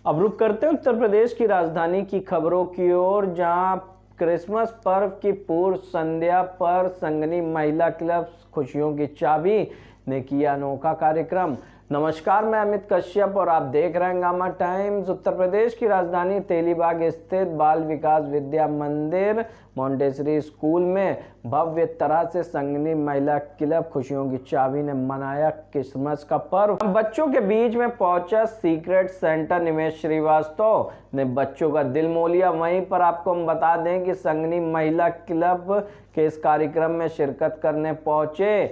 अब रुक करते हैं उत्तर प्रदेश की राजधानी की खबरों की ओर, जहां क्रिसमस पर्व की पूर्व संध्या पर संगनी महिला क्लब खुशियों की चाबी ने किया अनोखा कार्यक्रम। नमस्कार, मैं अमित कश्यप और आप देख रहे हैं हंगामा टाइम्स। उत्तर प्रदेश की राजधानी तेलीबाग स्थित बाल विकास विद्या मंदिर मोंटेसरी स्कूल में भव्य तरह से संगनी महिला क्लब खुशियों की चाबी ने मनाया क्रिसमस का पर्व। बच्चों के बीच में पहुंचा सीक्रेट सेंटा निमेश श्रीवास्तव ने बच्चों का दिल मोह लिया। वहीं पर आपको हम बता दें कि संगनी महिला क्लब के इस कार्यक्रम में शिरकत करने पहुंचे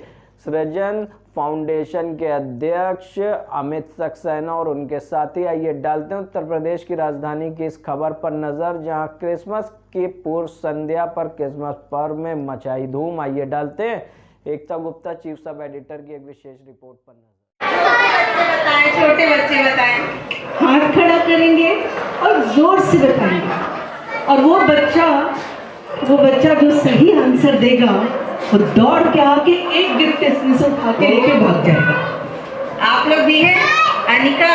सृजन फाउंडेशन के अध्यक्ष अमित सक्सेना और उनके साथी। आइए डालते हैं उत्तर प्रदेश की राजधानी की इस खबर पर नजर, जहां क्रिसमस की पूर्व संध्या पर क्रिसमस पर्व में मचाई धूम। आइए डालते हैं एकता गुप्ता चीफ सब एडिटर की एक विशेष रिपोर्ट पर नजर। छोटे बच्चे बताएं, हाथ खड़ा करेंगे और जोर से बताएंगे, और वो बच्चा जो सही आंसर देगा वो दौड़ के आके एक गिफ्ट इसमें से उठा के लेके भाग जाएगा। आप लोग भी हैं, अनिका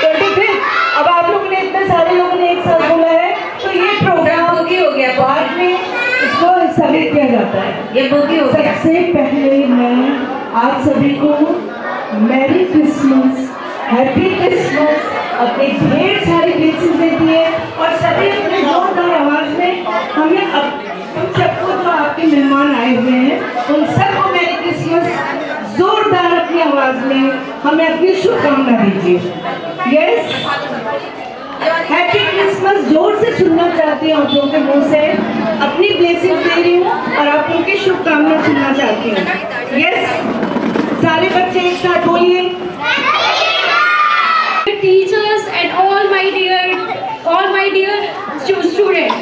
तो ठीक है। अब आप लोगों ने इतने सारे लोगों ने एक साथ बोला है तो ये प्रोग्राम बुकी हो गया, बाद में इसको स्थगित किया जाता है। ये बुकी हो गया। सबसे पहले मैं आप सभी को मैरी क्रिसमस, हैप्पी क्रिसमस, अपने ढेर सारी ब्लेसिंग्स देती है और सभी अपने जोरदार आवाज में हमें उन सबको जो आपके मेहमान आए हुए हैं उन सबको मैरी क्रिसमस जोरदार अपनी आवाज में हमें अपनी शुभकामना दीजिए। यस, हैप्पी क्रिसमस जोर से सुनना चाहती हूँ, आप लोगों के मुंह से अपनी ब्लेसिंग दे रही हूँ और आप लोगों की शुभकामना सुनना चाहती हूँ। यस, सारे बच्चे एक साथ बोलिए। Teachers and all my dear students.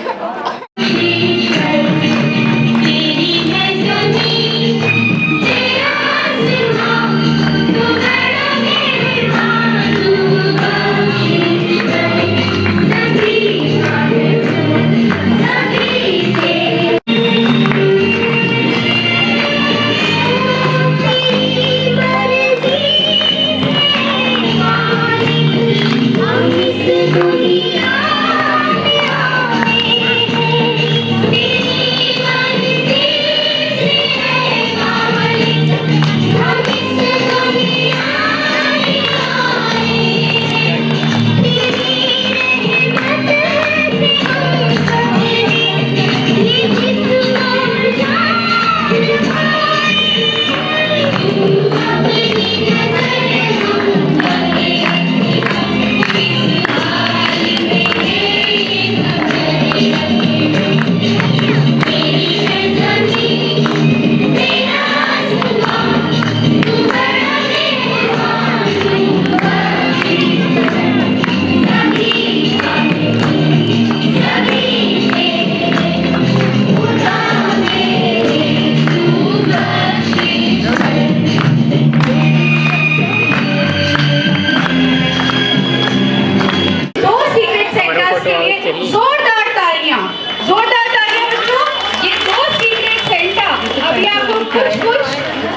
जोरदार तालियां बच्चों। ये दो सीक्रेट सेंटा अभी आपको कुछ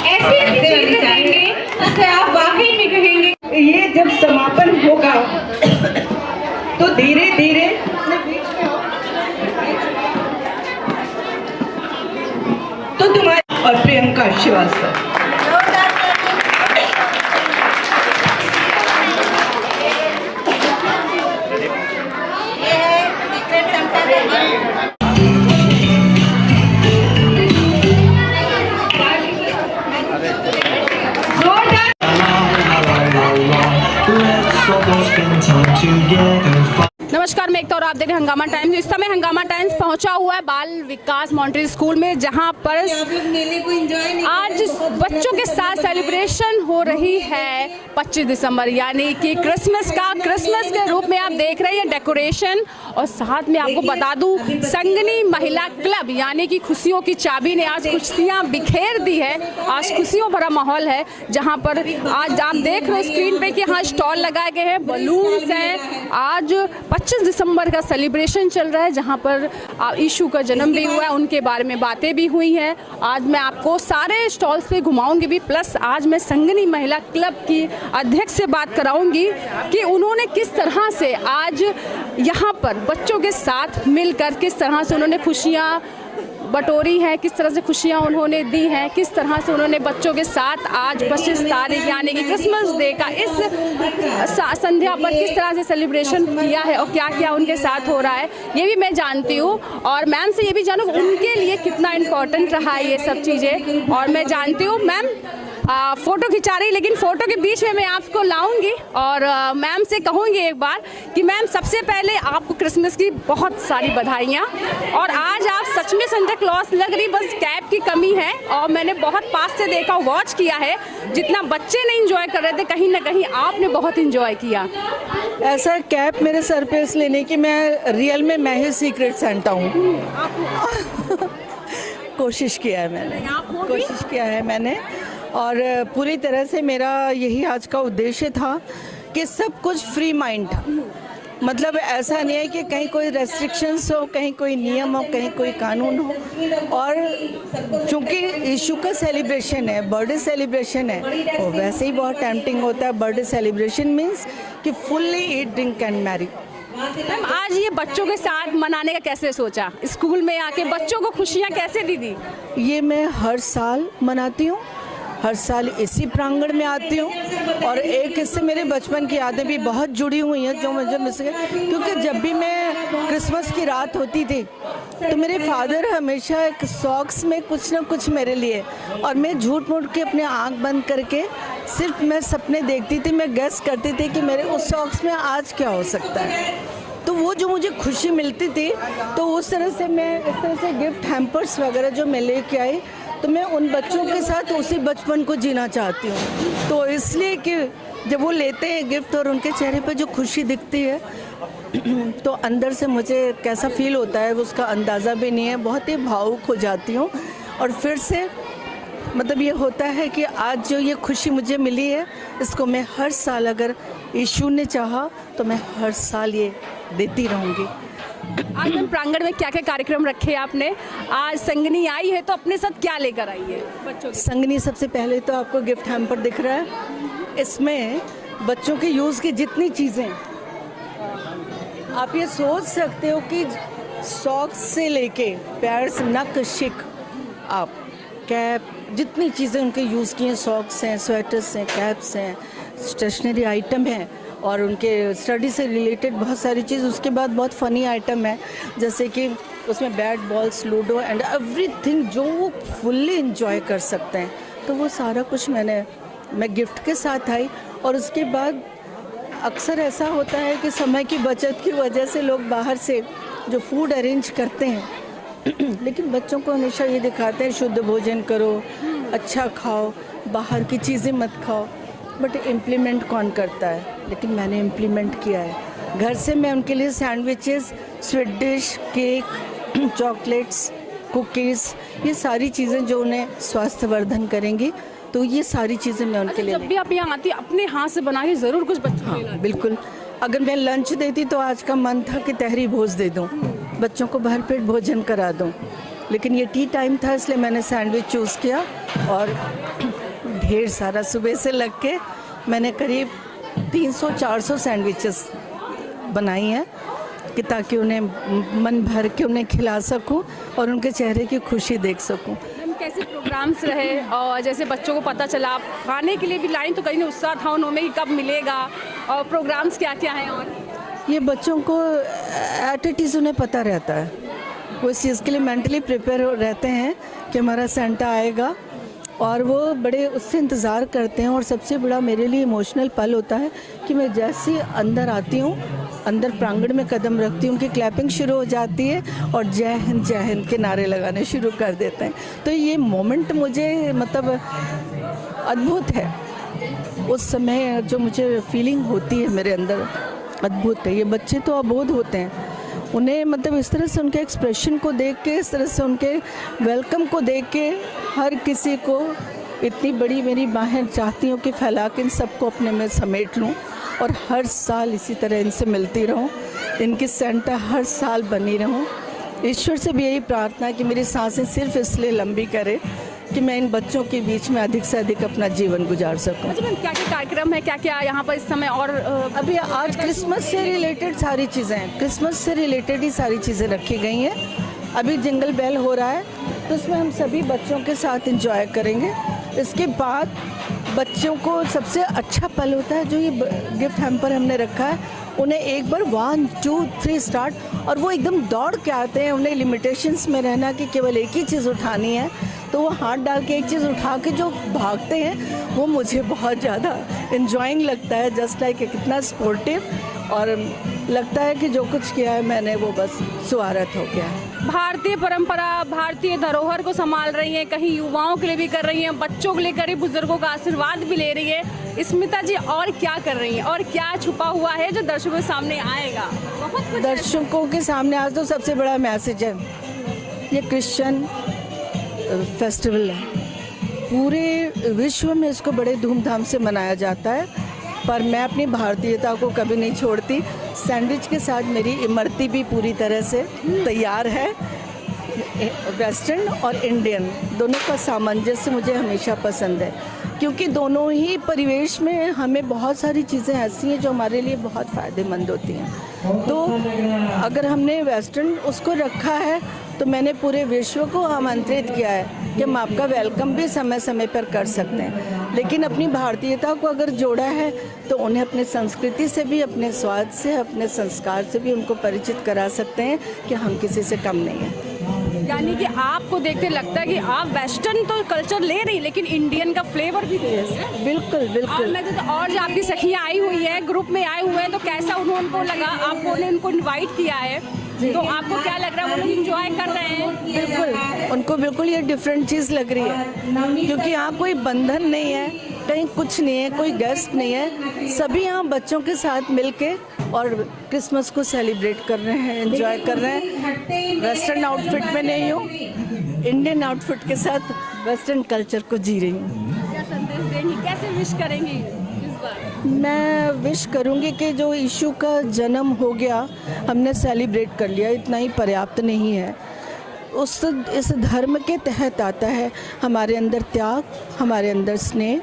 ऐसे चीजें देंगे जिससे आप वाकई में कहेंगे। ये जब समापन होगा तो धीरे धीरे तो तुम्हारे और प्रियंका श्रीवास्तव नमस्कार, मैं एकता और आप देख रहे हैं हंगामा टाइम्स। इस समय हंगामा टाइम्स पहुंचा हुआ है बाल विकास मोंटेसरी स्कूल में, जहां पर आज बच्चों के साथ सेलिब्रेशन हो रही है 25 दिसंबर यानी कि क्रिसमस का। क्रिसमस के रूप में आप देख रहे हैं डेकोरेशन, और साथ में आपको बता दूं संगनी महिला क्लब यानी कि खुशियों की चाबी ने आज खुशियां बिखेर दी है। आज खुशियों भरा माहौल है, जहां पर आज आप देख रहे हो स्क्रीन पे कि यहाँ स्टॉल लगाए गए हैं, बलून्स हैं। आज 25 दिसंबर का सेलिब्रेशन चल रहा है, जहां पर यीशु का जन्म भी हुआ है, उनके बारे में बातें भी हुई हैं। आज मैं आपको सारे स्टॉल्स पे पे घुमाऊंगी भी, प्लस आज मैं संगनी महिला क्लब की अध्यक्ष से बात कराऊंगी कि उन्होंने किस तरह से आज यहाँ पर बच्चों के साथ मिलकर किस तरह से उन्होंने खुशियाँ बटोरी हैं, किस तरह से खुशियां उन्होंने दी हैं, किस तरह से उन्होंने बच्चों के साथ आज 25 तारीख यानी कि क्रिसमस डे का इस संध्या पर किस तरह से सेलिब्रेशन किया है और क्या क्या उनके साथ हो रहा है, ये भी मैं जानती हूँ। और मैम से ये भी जानूँ उनके लिए कितना इम्पोर्टेंट रहा है ये सब चीज़ें। और मैं जानती हूँ मैम फ़ोटो खिंचा रही, लेकिन फ़ोटो के बीच में मैं आपको लाऊंगी और मैम से कहूँगी एक बार कि मैम सबसे पहले आपको क्रिसमस की बहुत सारी बधाइयाँ। और आज आप सच में सेंटा क्लॉज लग रही, बस कैप की कमी है। और मैंने बहुत पास से देखा, वॉच किया है, जितना बच्चे ने इंजॉय कर रहे थे कहीं ना कहीं आपने बहुत इंजॉय किया। ऐसा कैप मेरे सर पे इसलिए नहीं कि मैं रियल में मैं ही सीक्रेट सेंटा हूँ। कोशिश किया है मैंने और पूरी तरह से मेरा यही आज का उद्देश्य था कि सब कुछ फ्री माइंड, मतलब ऐसा नहीं है कि कहीं कोई रेस्ट्रिक्शंस हो, कहीं कोई नियम हो, कहीं कोई कानून हो। और चूँकि यीशु का सेलिब्रेशन है, बर्थडे सेलिब्रेशन है, वो वैसे ही बहुत टेम्पटिंग होता है। बर्थडे सेलिब्रेशन मीन्स कि fully eat drink and merry. Ma'am आज ये बच्चों के साथ मनाने का कैसे सोचा, स्कूल में आके बच्चों को खुशियाँ कैसे दी? ये मैं हर साल मनाती हूँ, हर साल इसी प्रांगण में आती हूँ। और एक इससे मेरे बचपन की यादें भी बहुत जुड़ी हुई हैं जो मुझे मिस गई, क्योंकि जब भी मैं क्रिसमस की रात होती थी तो मेरे फादर हमेशा एक सॉक्स में कुछ ना कुछ मेरे लिए, और मैं झूठ मूठ के अपने आँख बंद करके सिर्फ मैं सपने देखती थी, मैं गेस करती थी कि मेरे उस सॉक्स में आज क्या हो सकता है। तो वो जो मुझे खुशी मिलती थी, तो उस तरह से मैं इस तरह से गिफ्ट हैम्पर्स वगैरह जो मैं लेके आई, तो मैं उन बच्चों के साथ उसी बचपन को जीना चाहती हूँ। तो इसलिए कि जब वो लेते हैं गिफ्ट और उनके चेहरे पे जो खुशी दिखती है तो अंदर से मुझे कैसा फील होता है उसका अंदाज़ा भी नहीं है, बहुत ही भावुक हो जाती हूँ। और फिर से मतलब ये होता है कि आज जो ये खुशी मुझे मिली है, इसको मैं हर साल, अगर यीशु ने चाहा तो मैं हर साल ये देती रहूँगी। आज मैम प्रांगण में क्या क्या कार्यक्रम रखे आपने? आज संगनी आई है तो अपने साथ क्या लेकर आई है बच्चों के? संगनी सबसे पहले तो आपको गिफ्ट हैम्पर दिख रहा है, इसमें बच्चों के यूज़ की जितनी चीज़ें आप ये सोच सकते हो कि सॉक्स से लेके पैड्स, नक, शिक, आप कैप, जितनी चीज़ें उनके यूज़ की हैं, सॉक्स हैं, स्वेटर्स हैं, कैप्स हैं, स्टेशनरी आइटम हैं और उनके स्टडी से रिलेटेड बहुत सारी चीज़। उसके बाद बहुत फ़नी आइटम है, जैसे कि उसमें bat balls, ludo and everything जो वो फुल्ली इंजॉय कर सकते हैं। तो वो सारा कुछ मैं गिफ्ट के साथ आई। और उसके बाद अक्सर ऐसा होता है कि समय की बचत की वजह से लोग बाहर से जो फूड अरेंज करते हैं लेकिन बच्चों को हमेशा ये दिखाते हैं शुद्ध भोजन करो, अच्छा खाओ, बाहर की चीज़ें मत खाओ। बट इम्प्लीमेंट कौन करता है? लेकिन मैंने इम्प्लीमेंट किया है। घर से मैं उनके लिए sandwiches, sweet dish, cake, chocolates, cookies, ये सारी चीज़ें जो उन्हें स्वास्थ्यवर्धन करेंगी, तो ये सारी चीज़ें मैं उनके लिए। जब भी आप यहाँ आती अपने हाथ से बना के ज़रूर कुछ बच्चों को हाँ, बिल्कुल। अगर मैं लंच देती तो आज का मन था कि तहरी भोज दे दूँ, बच्चों को भरपेट भोजन करा दूँ, लेकिन ये टी टाइम था इसलिए मैंने सैंडविच चूज़ किया। और ढेर सारा सुबह से लग के मैंने करीब 300-400 सैंडविचेस बनाई हैं कि ताकि उन्हें मन भर के उन्हें खिला सकूं और उनके चेहरे की खुशी देख सकूं। कैसे प्रोग्राम्स रहे और जैसे बच्चों को पता चला आप खाने के लिए भी लाइन, तो कहीं ना उत्साह था उन्होंने कि कब मिलेगा और प्रोग्राम्स क्या क्या हैं? और ये बच्चों को एटिट्यूड उन्हें पता रहता है, वो इस चीज़ के लिए मेंटली प्रिपेयर रहते हैं कि हमारा सेंटा आएगा और वो बड़े उससे इंतज़ार करते हैं। और सबसे बड़ा मेरे लिए इमोशनल पल होता है कि मैं जैसे अंदर आती हूँ, अंदर प्रांगण में कदम रखती हूँ कि क्लैपिंग शुरू हो जाती है और जय हिंद के नारे लगाने शुरू कर देते हैं। तो ये मोमेंट मुझे मतलब अद्भुत है, उस समय जो मुझे फीलिंग होती है मेरे अंदर अद्भुत है। ये बच्चे तो अबोध होते हैं, उन्हें मतलब इस तरह से उनके एक्सप्रेशन को देख के, इस तरह से उनके वेलकम को देख के हर किसी को इतनी बड़ी मेरी बाहें चाहती हूँ कि फैला के इन सबको अपने में समेट लूँ और हर साल इसी तरह इनसे मिलती रहूँ, इनकी सेंटा हर साल बनी रहूँ। ईश्वर से भी यही प्रार्थना है कि मेरी सांसें सिर्फ इसलिए लंबी करे कि मैं इन बच्चों के बीच में अधिक से अधिक अपना जीवन गुजार सकूं। अच्छा मैम, क्या क्या कार्यक्रम है, क्या क्या यहाँ पर इस समय? और अभी आज क्रिसमस से रिलेटेड सारी चीज़ें हैं, क्रिसमस से रिलेटेड ही सारी चीज़ें रखी गई हैं। अभी जिंगल बेल हो रहा है तो उसमें हम सभी बच्चों के साथ एंजॉय करेंगे। इसके बाद बच्चों को सबसे अच्छा पल होता है जो ये गिफ्ट हैम्पर हमने रखा है, उन्हें एक बार 1 2 3 स्टार्ट, और वो एकदम दौड़ के आते हैं। उन्हें लिमिटेशंस में रहना कि केवल एक ही चीज़ उठानी है, तो वो हाथ डाल के एक चीज़ उठा के जो भागते हैं वो मुझे बहुत ज़्यादा इंजॉइंग लगता है। जस्ट लाइक कितना स्पोर्टिव, और लगता है कि जो कुछ किया है मैंने वो बस स्वागत हो गया है। भारतीय परंपरा, भारतीय धरोहर को संभाल रही हैं, कहीं युवाओं के लिए भी कर रही हैं, बच्चों के लिए कर रही, बुजुर्गों का आशीर्वाद भी ले रही है। स्मिता जी और क्या कर रही हैं और क्या छुपा हुआ है जो दर्शकों के सामने आएगा? बहुत कुछ दर्शकों के सामने आज तो सबसे बड़ा मैसेज है, ये क्रिश्चियन फेस्टिवल है, पूरे विश्व में इसको बड़े धूमधाम से मनाया जाता है, पर मैं अपनी भारतीयता को कभी नहीं छोड़ती। सैंडविच के साथ मेरी इमरती भी पूरी तरह से तैयार है। वेस्टर्न और इंडियन दोनों का सामंजस्य मुझे हमेशा पसंद है, क्योंकि दोनों ही परिवेश में हमें बहुत सारी चीज़ें ऐसी हैं जो हमारे लिए बहुत फ़ायदेमंद होती हैं। तो अगर हमने वेस्टर्न उसको रखा है तो मैंने पूरे विश्व को आमंत्रित किया है कि हम आपका वेलकम भी समय समय पर कर सकते हैं, लेकिन अपनी भारतीयता को अगर जोड़ा है तो उन्हें अपने संस्कृति से भी, अपने स्वाद से, अपने संस्कार से भी उनको परिचित करा सकते हैं कि हम किसी से कम नहीं हैं। यानी कि आपको देखते लगता है कि आप वेस्टर्न तो कल्चर ले रही, लेकिन इंडियन का फ्लेवर भी दे रही है। बिल्कुल बिल्कुल। और जो आपकी सखियाँ आई हुई हैं, ग्रुप में आए हुए हैं, तो कैसा उनको लगा? आपको ने उनको इनवाइट किया है तो आपको क्या लग रहा है? वो लोग इंजॉय कर रहे हैं? बिल्कुल, उनको बिल्कुल ये डिफरेंट चीज़ लग रही है, क्योंकि यहाँ कोई बंधन नहीं है, कहीं कुछ नहीं है, कोई गेस्ट नहीं है, सभी यहाँ बच्चों के साथ मिलके और क्रिसमस को सेलिब्रेट कर रहे हैं, एंजॉय कर रहे हैं। वेस्टर्न आउटफिट में नहीं हूँ, इंडियन आउटफिट के साथ वेस्टर्न कल्चर को जी रही हूँ। क्या संदेश देंगी, कैसे विश करेंगी? मैं विश करूंगी कि जो यीशु का जन्म हो गया हमने सेलिब्रेट कर लिया, इतना ही पर्याप्त नहीं है। इस धर्म के तहत आता है हमारे अंदर त्याग, हमारे अंदर स्नेह,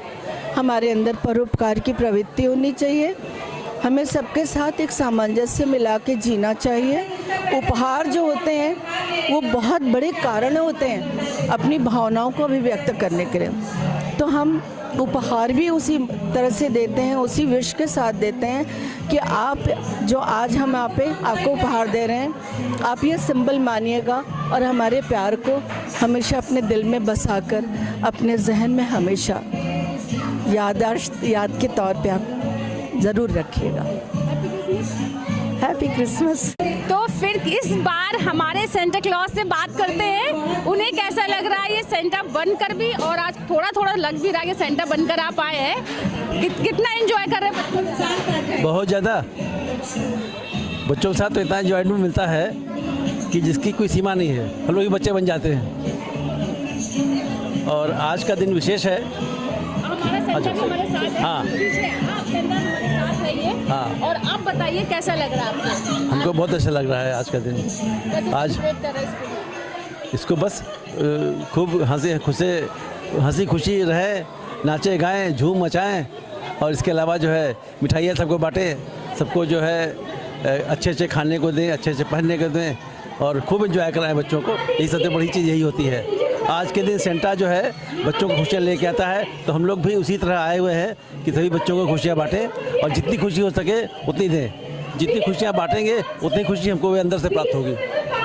हमारे अंदर परोपकार की प्रवृत्ति होनी चाहिए। हमें सबके साथ एक सामंजस्य मिला के जीना चाहिए। उपहार जो होते हैं वो बहुत बड़े कारण होते हैं अपनी भावनाओं को अभिव्यक्त करने के लिए, तो हम उपहार भी उसी तरह से देते हैं, उसी विश के साथ देते हैं कि आप जो आज हम आपको उपहार दे रहे हैं, आप ये सिंबल मानिएगा और हमारे प्यार को हमेशा अपने दिल में बसाकर अपने जहन में हमेशा याद के तौर पे आप ज़रूर रखिएगा। Happy Christmas. तो फिर इस बार हमारे सेंटा क्लॉज से बात करते हैं, उन्हें कैसा लग रहा है ये सेंटा बनकर भी, और आज थोड़ा थोड़ा लग भी रहा है कि सेंटा बनकर आप आए हैं। कितना एंजॉय कर रहे हैं बच्चों के साथ? बहुत ज़्यादा। बच्चों के साथ तो इतना एंजॉयमेंट मिलता है कि जिसकी कोई सीमा नहीं है, हम लोग भी बच्चे बन जाते हैं। और आज का दिन विशेष है। हमारा सेंटा भी हमारे साथ है। हाँ। आप सेंटा हमारे साथ रहिए। हाँ। और आप बताइए कैसा लग रहा है आपको? हमको बहुत अच्छा लग रहा है आज का दिन। आज इसको बस खूब हंसी खुशी रहे, नाचे गाएं, झूम मचाएं, और इसके अलावा जो है मिठाइयाँ सबको बांटें, सबको जो है अच्छे अच्छे खाने को दें, अच्छे अच्छे पहनने को दें, और खूब एंजॉय कराएं बच्चों को। यही सबसे बड़ी चीज़ यही होती है। आज के दिन सेंटा जो है बच्चों को खुशियाँ लेके आता है, तो हम लोग भी उसी तरह आए हुए हैं कि सभी बच्चों को खुशियाँ बांटें, और जितनी खुशी हो सके उतनी दें। जितनी खुशियाँ बांटेंगे उतनी खुशी हमको भी अंदर से प्राप्त होगी।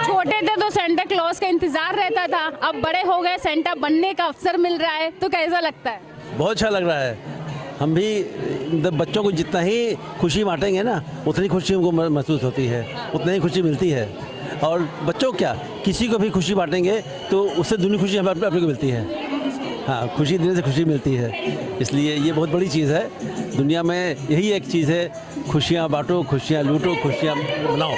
छोटे थे तो सेंटा क्लॉज का इंतजार रहता था, अब बड़े हो गए, सेंटा बनने का अवसर मिल रहा है, तो कैसा लगता है? बहुत अच्छा लग रहा है। हम भी मतलब बच्चों को जितना ही खुशी बांटेंगे ना, उतनी खुशी हमको महसूस होती है, उतनी ही खुशी मिलती है। और बच्चों क्या, किसी को भी खुशी बांटेंगे तो उससे दुनी खुशी हमें अपने को मिलती है। हाँ, खुशी देने से खुशी मिलती है, इसलिए ये बहुत बड़ी चीज़ है। दुनिया में यही एक चीज़ है, खुशियाँ बांटो, खुशियाँ लूटो, खुशियाँ मनाओ।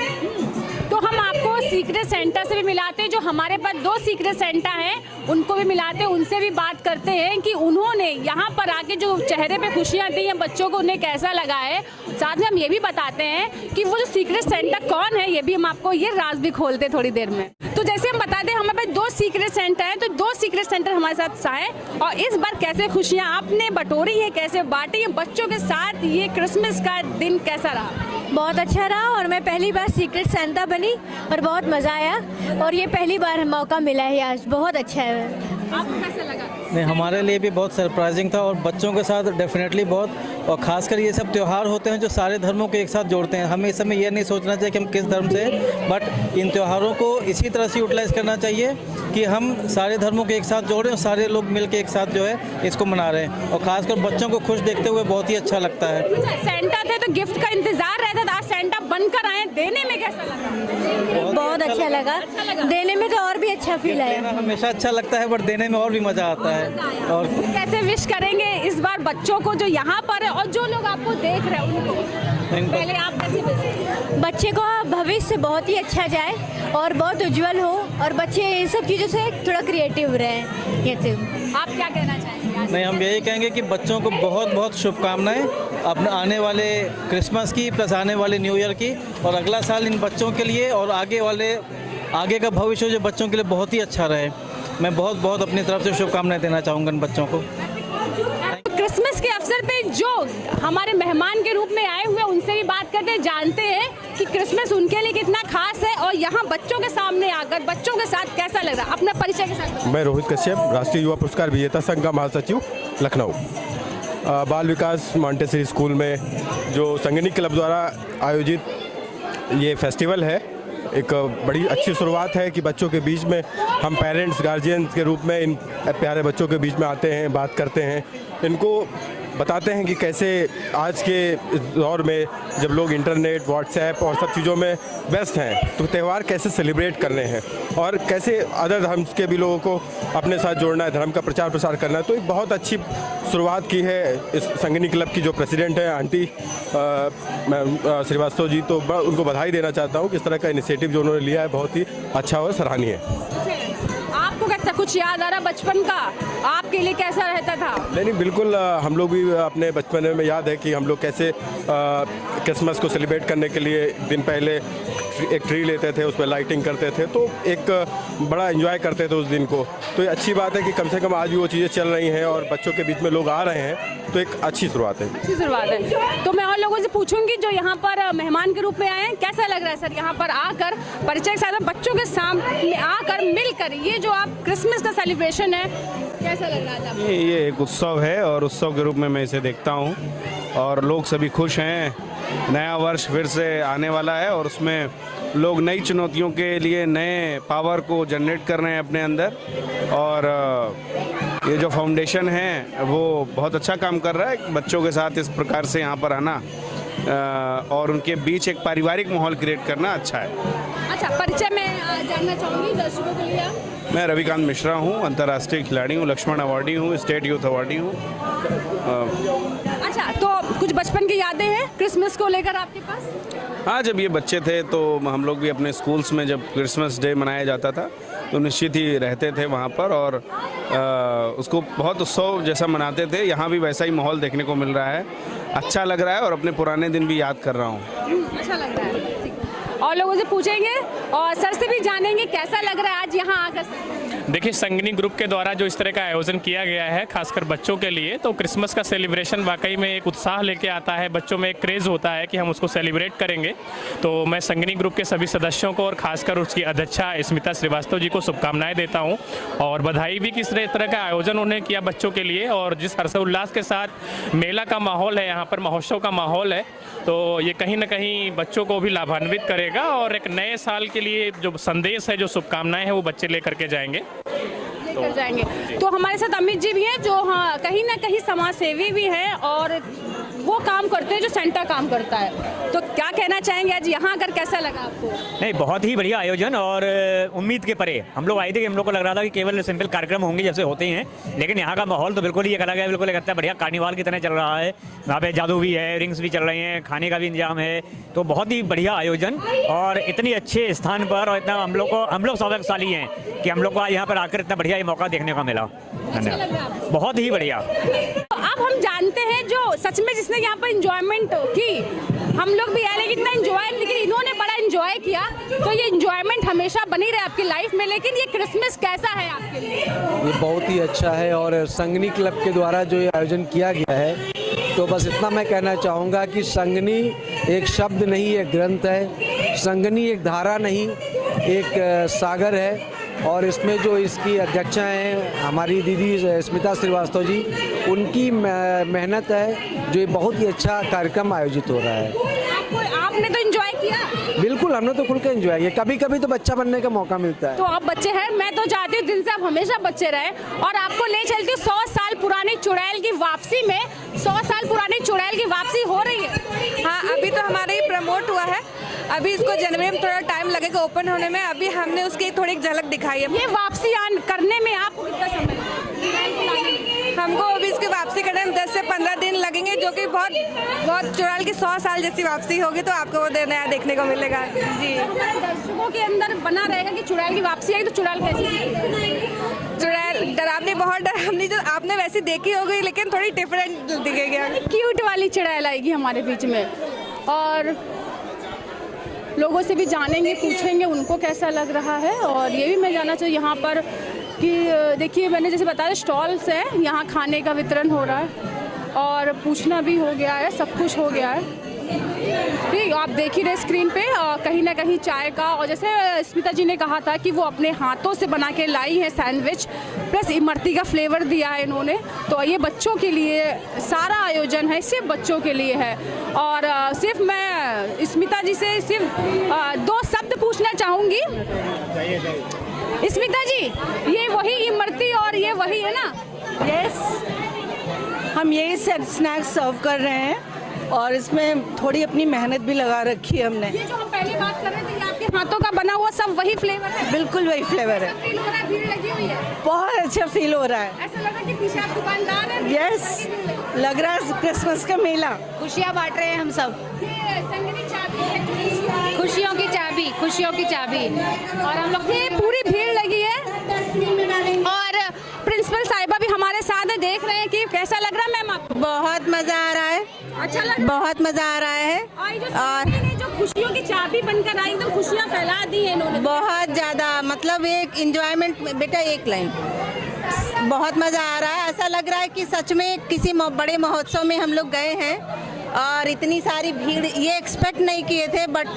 तो हम आपको सीक्रेट सेंटा से भी मिलाते हैं, जो हमारे पास 2 सीक्रेट सेंटा हैं उनको भी मिलाते हैं, उनसे भी बात करते हैं कि उन्होंने यहाँ पर आके जो चेहरे पे खुशियाँ दी हैं बच्चों को, उन्हें कैसा लगा है। साथ में हम ये भी बताते हैं कि वो जो सीक्रेट सेंटा कौन है, ये भी हम आपको ये राज भी खोलते हैं थोड़ी देर में। तो जैसे हम बताते हैं, हमारे पास 2 सीक्रेट सेंटर हैं, तो 2 सीक्रेट सेंटर हमारे साथ आए और इस बार कैसे खुशियाँ आपने बटोरी है, कैसे बांटी है बच्चों के साथ, ये क्रिसमस का दिन कैसा रहा? बहुत अच्छा रहा और मैं पहली बार सीक्रेट सेंटा बनी और बहुत मज़ा आया और ये पहली बार मौका मिला है आज, बहुत अच्छा है। आपको कैसा लगा? नहीं, हमारे लिए भी बहुत सरप्राइजिंग था और बच्चों के साथ डेफिनेटली बहुत, और ख़ासकर ये सब त्यौहार होते हैं जो सारे धर्मों को एक साथ जोड़ते हैं। हमें इस समय ये नहीं सोचना चाहिए कि हम किस धर्म से हैं, बट इन त्योहारों को इसी तरह से यूटिलाइज़ करना चाहिए कि हम सारे धर्मों को एक साथ जोड़ें और सारे लोग मिल के एक साथ जो है इसको मना रहे हैं, और ख़ासकर बच्चों को खुश देखते हुए बहुत ही अच्छा लगता है। सेंटा थे तो गिफ्ट का इंतजार रहता था, आज सेंटा बनकर आए, देने में कैसा लगा? बहुत अच्छा लगा, देने में तो और भी अच्छा फील आया। देना हमेशा अच्छा लगता है बट देने में और भी मज़ा आता है। और कैसे विश करेंगे इस बार बच्चों को जो यहाँ पर है और जो लोग आपको देख रहे हैं उनको? पहले आप कैसे विश? बच्चे को भविष्य बहुत ही अच्छा जाए और बहुत उज्जवल हो और बच्चे इन सब चीज़ों से थोड़ा क्रिएटिव रहें। ये तो आप क्या कहना चाहेंगे? नहीं, हम यही कहेंगे कि बच्चों को बहुत बहुत शुभकामनाएं अपने आने वाले क्रिसमस की प्लस आने वाले न्यू ईयर की, और अगला साल इन बच्चों के लिए और आगे का भविष्य जो बच्चों के लिए बहुत ही अच्छा रहे। मैं बहुत बहुत अपनी तरफ से शुभकामनाएं देना चाहूँगा इन बच्चों को। क्रिसमस के अवसर पे जो हमारे मेहमान के रूप में आए हुए उनसे भी बात करते हैं, जानते हैं कि क्रिसमस उनके लिए कितना खास है और यहाँ बच्चों के सामने आकर बच्चों के साथ कैसा लग रहा है। अपना परिचय के साथ। मैं रोहित कश्यप, राष्ट्रीय युवा पुरस्कार विजेता संघ का महासचिव, लखनऊ। बाल विकास मॉन्टेसरी स्कूल में जो संगनी क्लब द्वारा आयोजित ये फेस्टिवल है, एक बड़ी अच्छी शुरुआत है कि बच्चों के बीच में हम पेरेंट्स गार्जियंस के रूप में इन प्यारे बच्चों के बीच में आते हैं, बात करते हैं, इनको बताते हैं कि कैसे आज के इस दौर में जब लोग इंटरनेट, व्हाट्सएप और सब चीज़ों में व्यस्त हैं, तो त्यौहार कैसे सेलिब्रेट करने हैं और कैसे अदर धर्म के भी लोगों को अपने साथ जोड़ना है, धर्म का प्रचार प्रसार करना है। तो एक बहुत अच्छी शुरुआत की है इस संगनी क्लब की जो प्रेसिडेंट है आंटी श्रीवास्तव जी, तो मैं उनको बधाई देना चाहता हूँ कि इस तरह का इनिशिएटिव जो उन्होंने लिया है बहुत ही अच्छा और सराहनीय है। आपको कैसा कुछ याद आ रहा बचपन का, आपके लिए कैसा रहता था? नहीं, बिल्कुल हम लोग भी अपने बचपन में याद है कि हम लोग कैसे क्रिसमस को सेलिब्रेट करने के लिए दिन पहले एक ट्री लेते थे, उस पर लाइटिंग करते थे, तो एक बड़ा एंजॉय करते थे उस दिन को। तो ये अच्छी बात है कि कम से कम आज भी वो चीज़ें चल रही हैं और बच्चों के बीच में लोग आ रहे हैं, तो एक अच्छी शुरुआत है। अच्छी शुरुआत है। तो मैं और लोगों से पूछूंगी जो यहाँ पर मेहमान के रूप में आए हैं, कैसा लग रहा है सर यहाँ पर आकर, परिचय के साथ बच्चों के सामने आकर मिलकर ये जो आप क्रिसमस का सेलिब्रेशन है, कैसा लग रहा है? ये एक उत्सव है और उत्सव के रूप में मैं इसे देखता हूँ और लोग सभी खुश हैं। नया वर्ष फिर से आने वाला है और उसमें लोग नई चुनौतियों के लिए नए पावर को जनरेट कर रहे हैं अपने अंदर, और ये जो फाउंडेशन है वो बहुत अच्छा काम कर रहा है। बच्चों के साथ इस प्रकार से यहाँ पर आना और उनके बीच एक पारिवारिक माहौल क्रिएट करना अच्छा है। अच्छा, परिचय में जानना चाहूँगी दर्शकों के लिए। मैं रविकांत मिश्रा हूँ, अंतर्राष्ट्रीय खिलाड़ी हूँ, लक्ष्मण अवार्डी हूँ, स्टेट यूथ अवार्डी हूँ। अच्छा, तो कुछ बचपन की यादें हैं क्रिसमस को लेकर आपके पास? हाँ, जब ये बच्चे थे तो हम लोग भी अपने स्कूल्स में जब क्रिसमस डे मनाया जाता था तो निश्चित ही रहते थे वहाँ पर और उसको बहुत उत्सव जैसा मनाते थे। यहाँ भी वैसा ही माहौल देखने को मिल रहा है, अच्छा लग रहा है और अपने पुराने दिन भी याद कर रहा हूँ। अच्छा लग रहा है। और लोगों से पूछेंगे और सर से भी जानेंगे कैसा लग रहा है आज यहाँ आकर। देखिए, संगनी ग्रुप के द्वारा जो इस तरह का आयोजन किया गया है खासकर बच्चों के लिए, तो क्रिसमस का सेलिब्रेशन वाकई में एक उत्साह लेके आता है, बच्चों में एक क्रेज़ होता है कि हम उसको सेलिब्रेट करेंगे। तो मैं संगनी ग्रुप के सभी सदस्यों को और खासकर उसकी अध्यक्षा स्मिता श्रीवास्तव जी को शुभकामनाएं देता हूं और बधाई भी कि इस तरह का आयोजन उन्होंने किया बच्चों के लिए। और जिस हर्षोल्लास के साथ मेला का माहौल है, यहाँ पर महोत्सव का माहौल है, तो ये कहीं ना कहीं बच्चों को भी लाभान्वित करेगा और एक नए साल के लिए जो संदेश है, जो शुभकामनाएं हैं, वो बच्चे लेकर के जाएंगे। लेकर जाएंगे। तो हमारे साथ अमित जी भी हैं जो हाँ कहीं ना कहीं समाज सेवी भी हैं और वो काम करते हैं जो सेंटर काम करता है। तो क्या कहना चाहेंगे आज यहाँ आकर कैसा लगा आपको? नहीं, बहुत ही बढ़िया आयोजन और उम्मीद के परे। हम लोग आए थे कि हम लोग को लग रहा था कि केवल सिंपल कार्यक्रम होंगे जैसे होते हैं, लेकिन यहाँ का माहौल तो बिल्कुल ही एक अलग है, बिल्कुल एक अच्छा बढ़िया कार्निवाल की तरह चल रहा है। वहाँ पे जादू भी है, रिंग्स भी चल रही हैं, खाने का भी इंतजाम है, तो बहुत ही बढ़िया आयोजन और इतनी अच्छे स्थान पर और इतना हम लोग सौभाग्यशाली हैं कि हम लोग को आज यहाँ पर आकर इतना बढ़िया मौका देखने को मिला। धन्यवाद, बहुत ही बढ़िया। अब हम जानते हैं जो सच में जिसने यहाँ पर इंजॉयमेंट की, हम लोग भी आए लेकिन इतना इंजॉय, लेकिन इन्होंने बड़ा इंजॉय किया। किया, तो ये इंजॉयमेंट हमेशा बनी रहे आपकी लाइफ में। लेकिन ये क्रिसमस कैसा है आपके लिए? ये बहुत ही अच्छा है और संगनी क्लब के द्वारा जो ये आयोजन किया गया है, तो बस इतना मैं कहना चाहूँगा कि संगनी एक शब्द नहीं, एक ग्रंथ है। संगनी एक धारा नहीं, एक सागर है। और इसमें जो इसकी अध्यक्षा हैं हमारी दीदी स्मिता श्रीवास्तव जी, उनकी मेहनत है जो ये बहुत ही अच्छा कार्यक्रम आयोजित हो रहा है। आपने तो एंजॉय किया? बिल्कुल, हमने तो खुल के एंजॉय किया। कभी कभी तो बच्चा बनने का मौका मिलता है। तो आप बच्चे हैं, मैं तो चाहती हूँ दिल से आप हमेशा बच्चे रहे। और आपको ले चलती हूँ 100 साल पुरानी चुड़ैल की वापसी में। 100 साल पुरानी चुड़ैल की वापसी हो रही है। हाँ, अभी तो हमारे ही प्रमोट हुआ है। अभी इसको जनवरी में थोड़ा टाइम लगेगा ओपन होने में। अभी हमने उसकी थोड़ी झलक दिखाई है। ये वापसी करने में आपको कितना समय? हमको अभी इसकी वापसी करने में 10 से 15 दिन लगेंगे, जो कि बहुत चुड़ैल की 100 साल जैसी वापसी होगी, तो आपको वो नया देखने को मिलेगा। जी, दर्शकों के अंदर बना रहेगा कि चुड़ैल की वापसी आई, तो चुड़ैल कैसी? चुड़ैल डरावनी, बहुत डरावनी, जो आपने वैसे देखी होगी, लेकिन थोड़ी डिफरेंट दिखेगी। क्यूट वाली चुड़ैल आएगी हमारे बीच में। और लोगों से भी जानेंगे, पूछेंगे उनको कैसा लग रहा है। और ये भी मैं जानना चाहिए यहाँ पर कि देखिए, मैंने जैसे बताया स्टॉल्स हैं, यहाँ खाने का वितरण हो रहा है और पूछना भी हो गया है, सब कुछ हो गया है। ठीक, आप देख ही रहे स्क्रीन पे कहीं ना कहीं चाय का। और जैसे स्मिता जी ने कहा था कि वो अपने हाथों से बना के लाई है सैंडविच, प्लस इमरती का फ्लेवर दिया है इन्होंने। तो ये बच्चों के लिए सारा आयोजन है, सिर्फ बच्चों के लिए है। और सिर्फ मैं स्मिता जी से सिर्फ 2 शब्द पूछना चाहूँगी। स्मिता जी, ये वही इमरती और ये वही है ना? यस, हम यही स्नैक्स सर्व कर रहे हैं और इसमें थोड़ी अपनी मेहनत भी लगा रखी है हमने। ये जो हम पहले बात कर रहे थे, आपके हाथों का बना हुआ सब वही फ्लेवर है? बिल्कुल वही फ्लेवर है। फील हो रहा है, भीड़ लगी हुई है? बहुत अच्छा फील हो रहा है। ऐसा लग रहा है कि पीछे आप दुकानदार हैं? यस, लग रहा है क्रिसमस का मेला। खुशियाँ बांट रहे हैं हम सब। ये संगनी चाबी है, खुशियों की चाबी, खुशियों की चाबी। और हम लोग की पूरी भीड़ लगी है। और प्रिंसिपल साहिबा भी हमारे साथ है, देख रहे हैं कि कैसा लग रहा है मैम आपको? बहुत मज़ा आ रहा है। अच्छा लग रहा है? बहुत मज़ा आ रहा है। और जो खुशियों की चाबी बनकर आई, एकदम खुशियाँ फैला दी है इन्होंने। बहुत ज़्यादा, मतलब एक इंजॉयमेंट। बेटा एक लाइन, बहुत मज़ा आ रहा है। ऐसा लग रहा है कि सच में किसी बड़े महोत्सव में हम लोग गए हैं। और इतनी सारी भीड़, ये एक्सपेक्ट नहीं किए थे, बट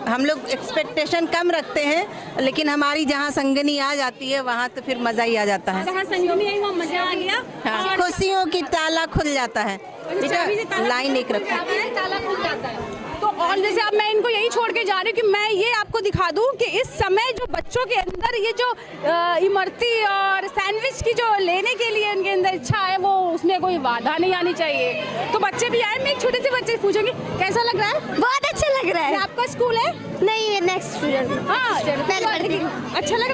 हम लोग एक्सपेक्टेशन कम रखते हैं, लेकिन हमारी जहाँ संगनी आ जाती है वहाँ तो फिर मज़ा ही आ जाता है। जहाँ संगनी आई वहाँ मज़ा आ गया। हाँ, खुशियों की ताला खुल जाता है। बेटा लाइन एक रखो, ताला खुल जाता है। तो और जैसे अब मैं इनको यही छोड़ के जा रही हूँ कि मैं ये आपको दिखा दूँ कि इस समय जो बच्चों के अंदर ये जो इमरती और सैंडविच की जो लेने के लिए उनके अंदर इच्छा है, वो उसमें कोई बाधा नहीं आनी चाहिए। तो बच्चे भी आए, मैं एक छोटे से बच्चे से पूछूंगी कैसा लग रहा है? बहुत अच्छा लग रहा है। आपका स्कूल है? नहीं, नेक्स्ट स्टूडेंट। हाँ, अच्छा लग रहा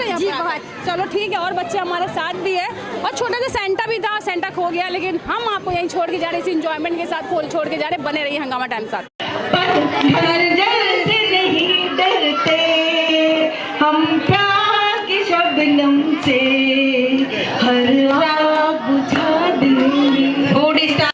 है जी, बहुत। चलो ठीक है। और बच्चे हमारे साथ भी है। और छोटा सा सेंटा भी था, सेंटा खो गया, लेकिन हम आपको यहीं छोड़ के जा रहे, इसी इंजॉयमेंट के साथ खोल छोड़ के जा रहे। बने रहिए हंगामा टाइम साथ। जल से नहीं डरते हम, प्यार के शबनम से हर आग बुझा देंगे। बॉडी स्टार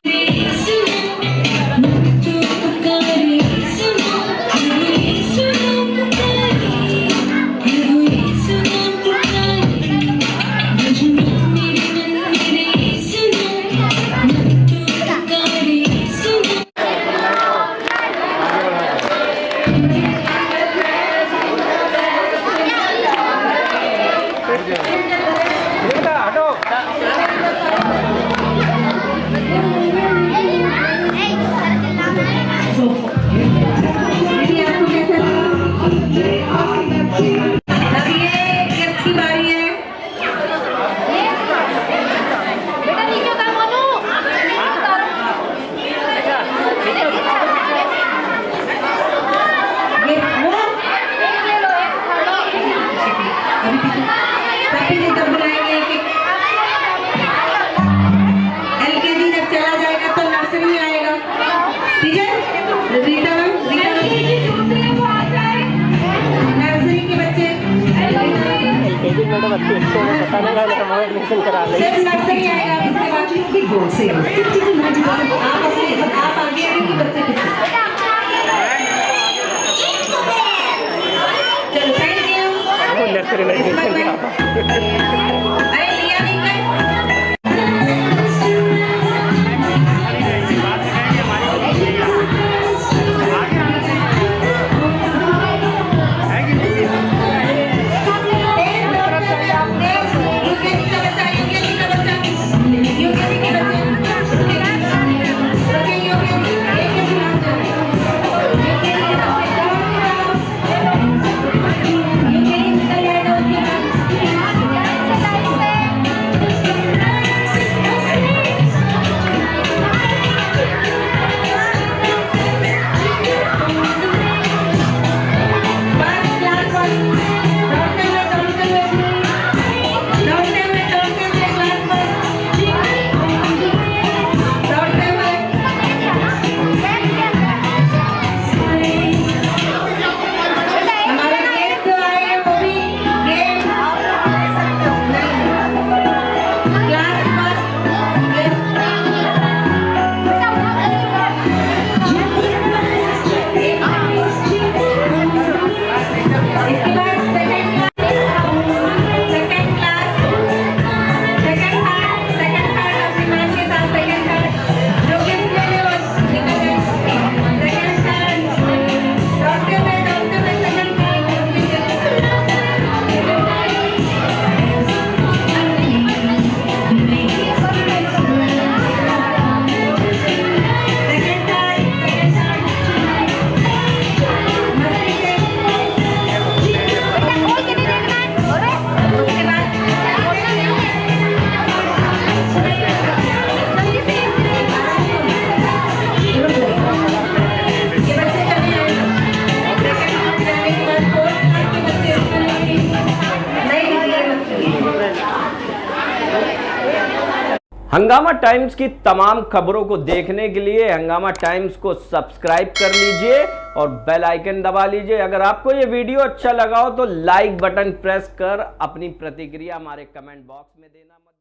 हंगामा टाइम्स की तमाम खबरों को देखने के लिए हंगामा टाइम्स को सब्सक्राइब कर लीजिए और बेल आइकन दबा लीजिए। अगर आपको ये वीडियो अच्छा लगा हो तो लाइक बटन प्रेस कर अपनी प्रतिक्रिया हमारे कमेंट बॉक्स में देना मत